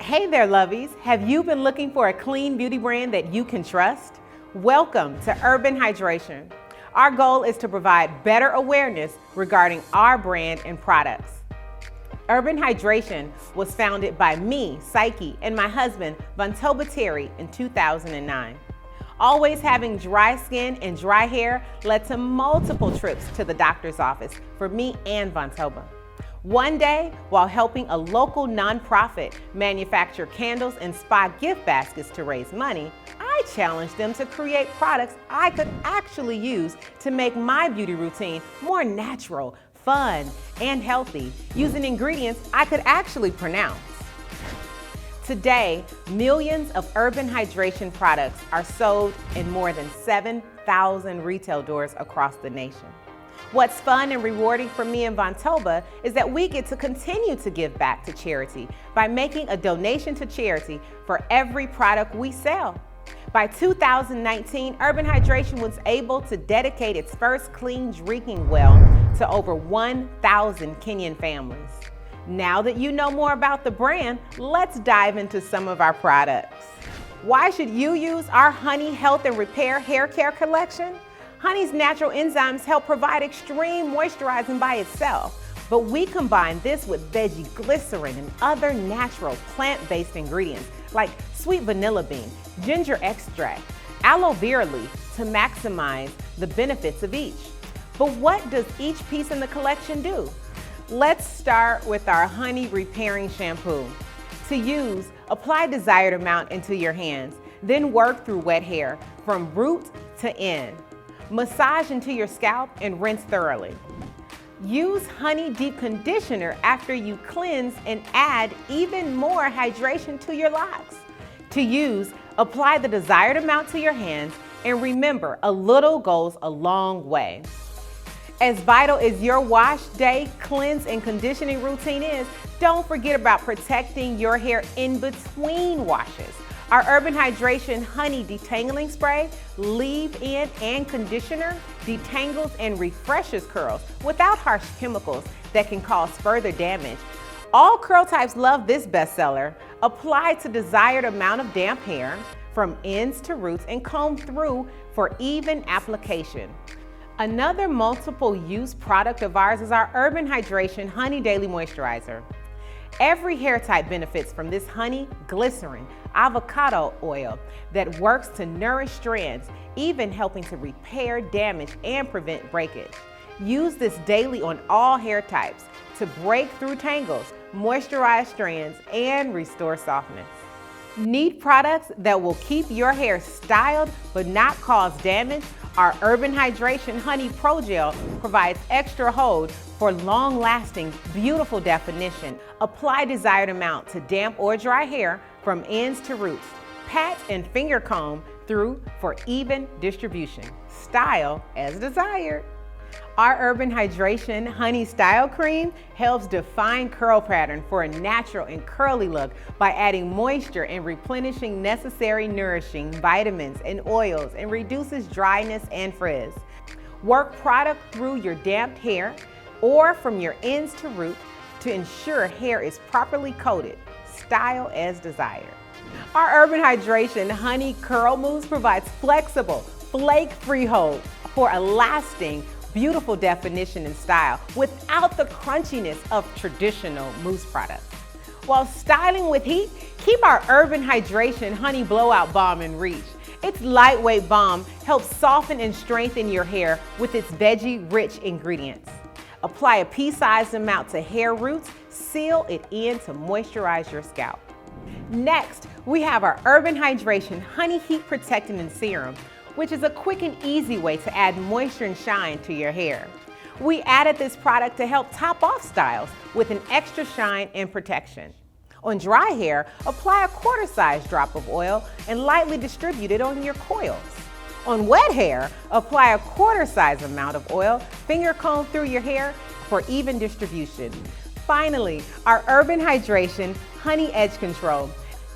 Hey there, lovies. Have you been looking for a clean beauty brand that you can trust? Welcome to Urban Hydration. Our goal is to provide better awareness regarding our brand and products. Urban Hydration was founded by me, Psyche, and my husband, Terry, in 2009. Always having dry skin and dry hair led to multiple trips to the doctor's office for me and Vantoba. One day, while helping a local nonprofit manufacture candles and spa gift baskets to raise money, I challenged them to create products I could actually use to make my beauty routine more natural, fun, and healthy, using ingredients I could actually pronounce. Today, millions of Urban Hydration products are sold in more than 7,000 retail doors across the nation. What's fun and rewarding for me and Vantoba is that we get to continue to give back to charity by making a donation to charity for every product we sell. By 2019, Urban Hydration was able to dedicate its first clean drinking well to over 1,000 Kenyan families. Now that you know more about the brand, let's dive into some of our products. Why should you use our Honey Health and Repair Hair Care collection? Honey's natural enzymes help provide extreme moisturizing by itself, but we combine this with veggie glycerin and other natural plant-based ingredients like sweet vanilla bean, ginger extract, aloe vera leaf to maximize the benefits of each. But what does each piece in the collection do? Let's start with our Honey Repairing Shampoo. To use, apply desired amount into your hands, then work through wet hair from root to end. Massage into your scalp and rinse thoroughly. Use Honey Deep Conditioner after you cleanse and add even more hydration to your locks. To use, apply the desired amount to your hands, and remember, a little goes a long way. As vital as your wash day, cleanse, and conditioning routine is, don't forget about protecting your hair in between washes. Our Urban Hydration Honey Detangling Spray, leave-in and conditioner, detangles and refreshes curls without harsh chemicals that can cause further damage. All curl types love this bestseller. Apply to desired amount of damp hair from ends to roots and comb through for even application. Another multiple use product of ours is our Urban Hydration Honey Daily Moisturizer. Every hair type benefits from this honey, glycerin, avocado oil that works to nourish strands, even helping to repair damage and prevent breakage. Use this daily on all hair types to break through tangles, moisturize strands, and restore softness. Need products that will keep your hair styled but not cause damage? Our Urban Hydration Honey Pro Gel provides extra hold for long-lasting, beautiful definition. Apply desired amount to damp or dry hair from ends to roots. Pat and finger comb through for even distribution. Style as desired. Our Urban Hydration Honey Style Cream helps define curl pattern for a natural and curly look by adding moisture and replenishing necessary nourishing vitamins and oils, and reduces dryness and frizz. Work product through your damped hair or from your ends to root to ensure hair is properly coated. Style as desired. Our Urban Hydration Honey Curl Mousse provides flexible, flake-free hold for a lasting, beautiful definition and style without the crunchiness of traditional mousse products. While styling with heat, keep our Urban Hydration Honey Blowout Balm in reach. Its lightweight balm helps soften and strengthen your hair with its veggie-rich ingredients. Apply a pea-sized amount to hair roots, seal it in to moisturize your scalp. Next, we have our Urban Hydration Honey Heat Protectant and Serum, which is a quick and easy way to add moisture and shine to your hair. We added this product to help top off styles with an extra shine and protection. On dry hair, apply a quarter-size drop of oil and lightly distribute it on your coils. On wet hair, apply a quarter-size amount of oil, finger comb through your hair for even distribution. Finally, our Urban Hydration Honey Edge Control.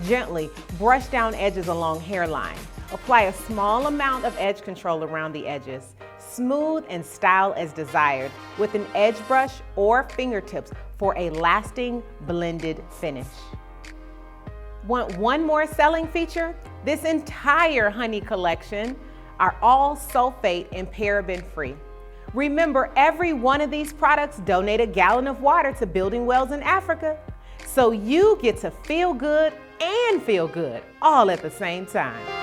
Gently brush down edges along hairline. Apply a small amount of edge control around the edges. Smooth and style as desired with an edge brush or fingertips for a lasting blended finish. Want one more selling feature? This entire honey collection are all sulfate and paraben free. Remember, every one of these products donate a gallon of water to building wells in Africa. So you get to feel good and feel good all at the same time.